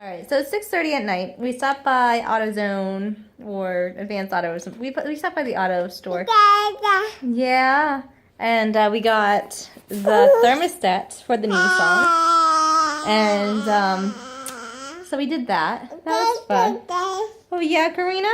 All right, so it's 6:30 at night. We stopped by AutoZone or Advanced Auto or something. We stopped by the auto store. Yeah, and we got the thermostat for the Nissan, and so we did that. That was fun. Oh yeah, Karina.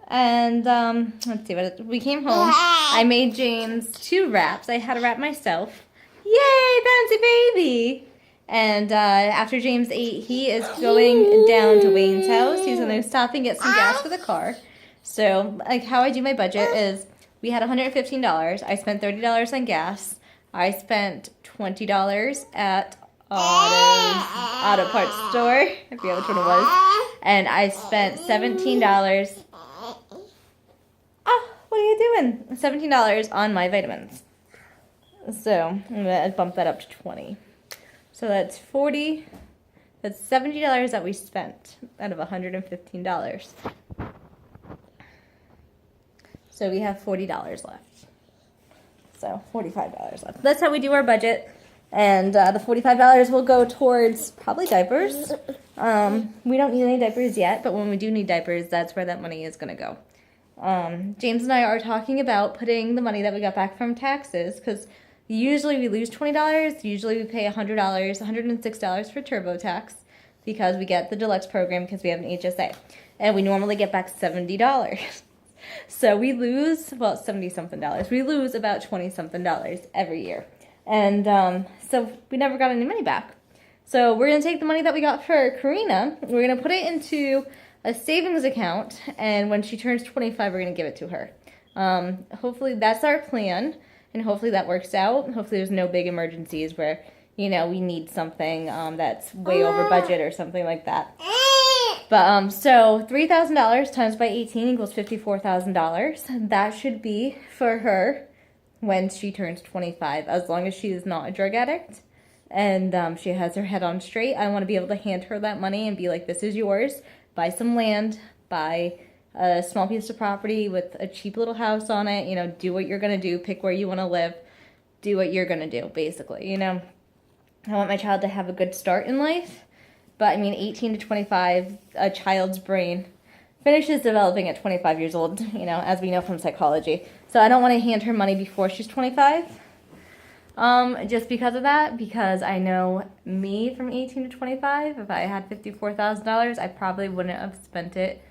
And let's see what we came home. I made James 2 wraps. I had to wrap myself. Yay, Bouncy baby! And after James ate, he is going down to Wayne's house. He's going to stop and get some gas for the car. So, like, how I do my budget is we had $115. I spent $30 on gas. I spent $20 at auto parts store. I forget which one it was. And I spent $17. Oh, what are you doing? $17 on my vitamins. So, I'm going to bump that up to 20. So that's 40, that's $70 that we spent out of $115. So we have $40 left. So $45 left. That's how we do our budget. And the $45 will go towards probably diapers. We don't need any diapers yet, but when we do need diapers, that's where that money is going to go. James and I are talking about putting the money that we got back from taxes, because usually we lose $20. Usually we pay $100, $106 for TurboTax because we get the deluxe program because we have an HSA. And we normally get back $70. So we lose, well, 70-something dollars. We lose about 20-something dollars every year. And so we never got any money back. So we're going to take the money that we got for Karina. We're going to put it into a savings account. And when she turns 25, we're going to give it to her. Hopefully that's our plan. And hopefully that works out. Hopefully there's no big emergencies where, you know, we need something that's way over budget or something like that. But so $3,000 times by 18 equals $54,000. That should be for her when she turns 25, as long as she is not a drug addict and she has her head on straight. I want to be able to hand her that money and be like, this is yours. Buy some land, buy a small piece of property with a cheap little house on it, you know, do what you're going to do, pick where you want to live, do what you're going to do, basically, you know. I want my child to have a good start in life, but I mean, 18 to 25, a child's brain finishes developing at 25 years old, you know, as we know from psychology. So I don't want to hand her money before she's 25, just because of that, because I know me from 18 to 25, if I had $54,000, I probably wouldn't have spent it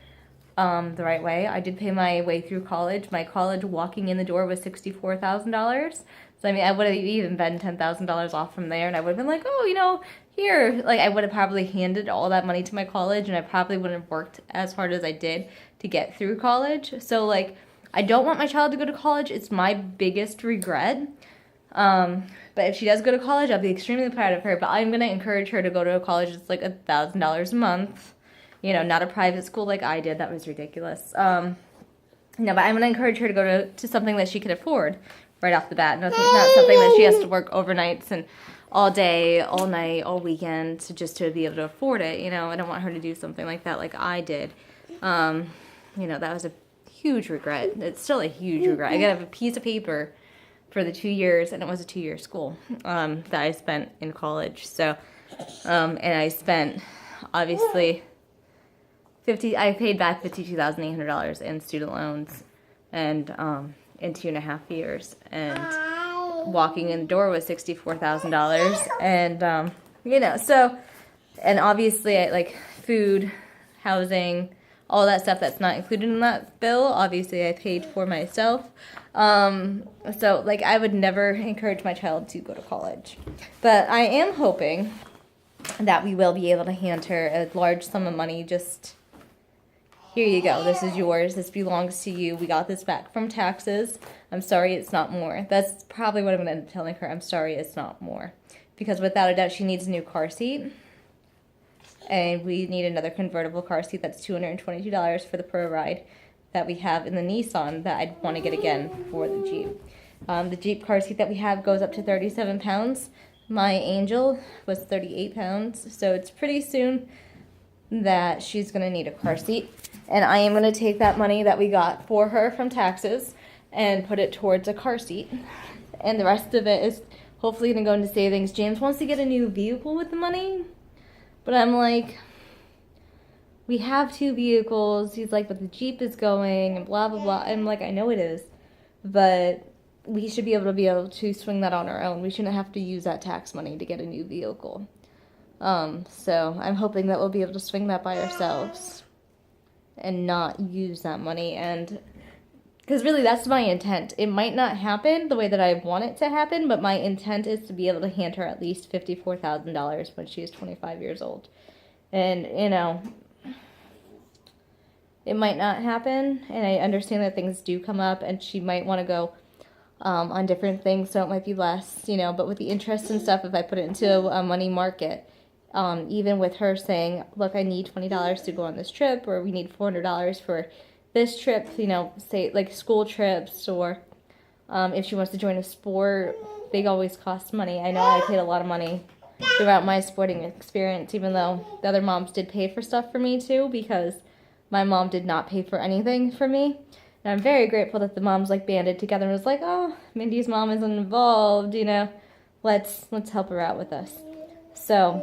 the right way. I did pay my way through college. My college walking in the door was $64,000. So I mean, I would have even been $10,000 off from there, and I would have been like, oh, you know, here. Like, I would have probably handed all that money to my college, and I probably wouldn't have worked as hard as I did to get through college. So, like, I don't want my child to go to college. It's my biggest regret. But if she does go to college, I'll be extremely proud of her. But I'm going to encourage her to go to a college that's like $1,000 a month. You know, not a private school like I did. That was ridiculous. No, but I'm going to encourage her to go to something that she could afford right off the bat. Not something that she has to work overnights and all day, all night, all weekend just to be able to afford it. You know, I don't want her to do something like that like I did. You know, that was a huge regret. It's still a huge regret. I got a piece of paper for the 2 years, and it was a 2-year school that I spent in college. So, and I spent, obviously, I paid back $52,800 in student loans, and in 2.5 years, and walking in the door was $64,000, and you know, so, and obviously, like food, housing, all that stuff that's not included in that bill, obviously I paid for myself. So like, I would never encourage my child to go to college, but I am hoping that we will be able to hand her a large sum of money. Just, here you go, this is yours, this belongs to you, we got this back from taxes, I'm sorry it's not more. That's probably what I'm going to end up telling her, I'm sorry it's not more. Because without a doubt she needs a new car seat, and we need another convertible car seat that's $222 for the Pro Ride that we have in the Nissan that I'd want to get again for the Jeep. The Jeep car seat that we have goes up to 37 pounds. My Angel was 38 pounds, so it's pretty soon that she's going to need a car seat. And I am going to take that money that we got for her from taxes and put it towards a car seat. And the rest of it is hopefully going to go into savings. James wants to get a new vehicle with the money, But I'm like, we have 2 vehicles. He's like, but the Jeep is going and blah, blah, blah. I'm like, I know it is, but we should be able to swing that on our own. We shouldn't have to use that tax money to get a new vehicle. So I'm hoping that we'll be able to swing that by ourselves and not use that money. And because really that's my intent. It might not happen the way that I want it to happen, but my intent is to be able to hand her at least $54,000 when she's 25 years old. And, you know, it might not happen, and I understand that things do come up, and she might want to go on different things, so it might be less, you know, but with the interest and stuff, if I put it into a money market, even with her saying, look, I need $20 to go on this trip, or we need $400 for this trip, you know, say like school trips, or if she wants to join a sport, they always cost money. I know I paid a lot of money throughout my sporting experience, even though the other moms did pay for stuff for me too, because my mom did not pay for anything for me. And I'm very grateful that the moms like banded together and was like, oh, Mindy's mom isn't involved, you know, let's help her out with us. So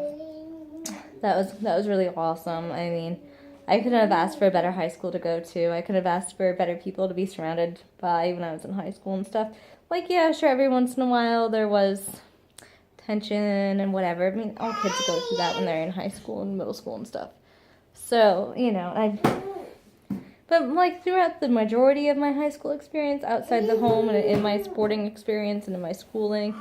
that was really awesome. I mean, I couldn't have asked for a better high school to go to. I could have asked for better people to be surrounded by when I was in high school and stuff. Like, yeah, sure, every once in a while there was tension and whatever. I mean, all kids go through that when they're in high school and middle school and stuff. So, you know, but like throughout the majority of my high school experience, outside the home and in my sporting experience and in my schooling,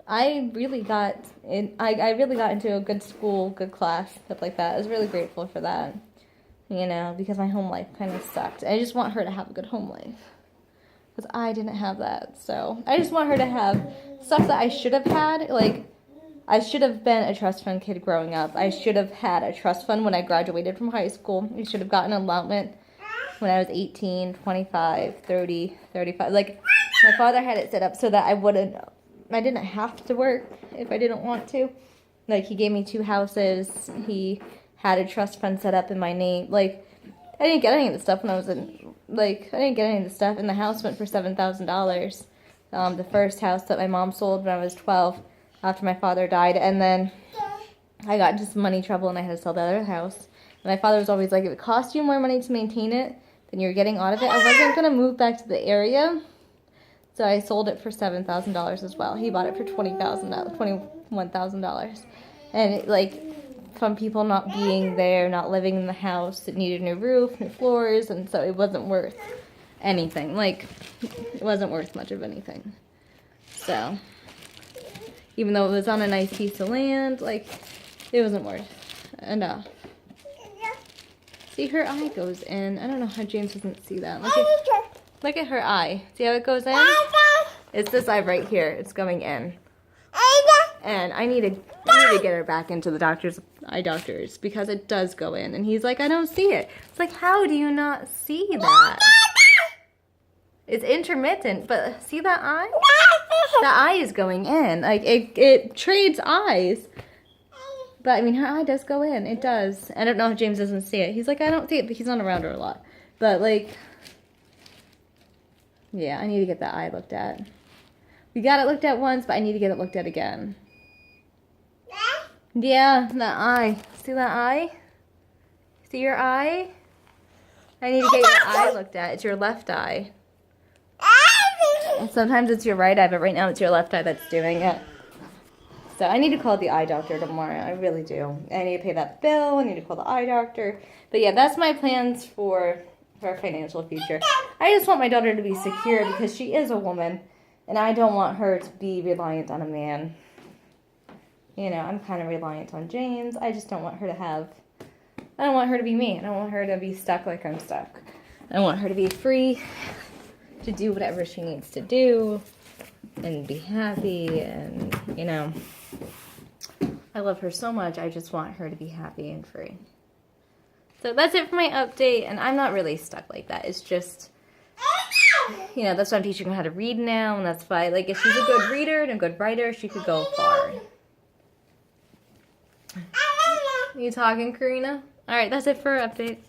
I really got into a good school, good class, stuff like that. I was really grateful for that, you know, because my home life kind of sucked. I just want her to have a good home life, because I didn't have that. So I just want her to have stuff that I should have had. Like, I should have been a trust fund kid growing up. I should have had a trust fund when I graduated from high school. I should have gotten an allotment when I was 18, 25, 30, 35. Like, my father had it set up so that I didn't have to work if I didn't want to. Like, he gave me 2 houses. He had a trust fund set up in my name. Like, I didn't get any of the stuff when I was in, like, I didn't get any of the stuff. And the house went for $7,000. The first house that my mom sold when I was 12 after my father died. And then I got into some money trouble and I had to sell the other house. And my father was always like, if it cost you more money to maintain it than you're getting out of it, I wasn't going to move back to the area. So I sold it for $7,000 as well. He bought it for $21,000. And it, like, from people not being there, not living in the house, it needed a new roof, new floors, and so it wasn't worth anything. Like, it wasn't worth much of anything. So, even though it was on a nice piece of land, like, it wasn't worth enough. See, her eye goes in. I don't know how James doesn't see that. Look at her eye. See how it goes in? It's this eye right here. It's going in. And I need to get her back into the eye doctors because it does go in. And he's like, I don't see it. It's like, how do you not see that? It's intermittent, but see that eye? That eye is going in. Like, it trades eyes. But, I mean, her eye does go in. It does. I don't know if James doesn't see it. He's like, I don't see it, but he's not around her a lot. But, like, yeah, I need to get that eye looked at. We got it looked at once, but I need to get it looked at again. Yeah, that eye. See that eye? See your eye? I need to get your eye looked at. It's your left eye. And sometimes it's your right eye, but right now it's your left eye that's doing it. So I need to call the eye doctor tomorrow. I really do. I need to pay that bill. I need to call the eye doctor. But yeah, that's my plans for her financial future. I just want my daughter to be secure because she is a woman. And I don't want her to be reliant on a man. You know, I'm kind of reliant on James. I just don't want her to I don't want her to be me. I don't want her to be stuck like I'm stuck. I want her to be free to do whatever she needs to do and be happy and, you know. I love her so much. I just want her to be happy and free. So that's it for my update. And I'm not really stuck like that. It's just, you know, that's why I'm teaching her how to read now. And that's why, like, if she's a good reader and a good writer, she could go far. You talking, Karina? All right, that's it for our update.